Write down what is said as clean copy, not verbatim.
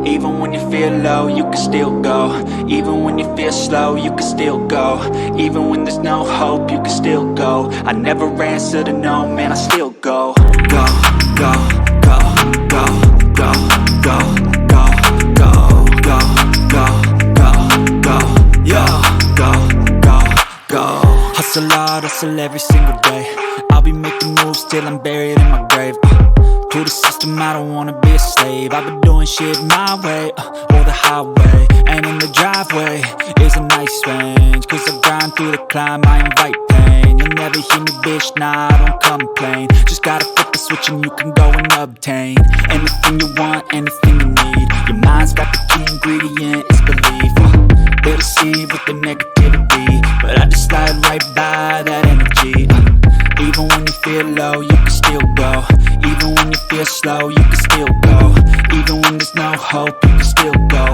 Even when you feel low, you can still go. Even when you feel slow, you can still go. Even when there's no hope, you can still go. I never answer to no, man, I still go. Go, go, go, go, go, go, go, go, go, go, go, go, yo, go, go, go. Hustle hard, hustle every single day. I'll be making moves till I'm buried in my grave. To the system, I don't wanna be a slave. I've been doing shit my way, or the highway. And in the driveway is a nice range, cause I grind through the climb, I invite pain. You'll never hear me, bitch, nah, I don't complain. Just gotta flip the switch and you can go and obtain anything you want, anything you need. Your mind's got the key ingredient, it's belief. They deceive with the negativity, but I just slide right by that energy. Even when you feel low, you can still go. Even when you feel slow, you can still go. Even when there's no hope, you can still go.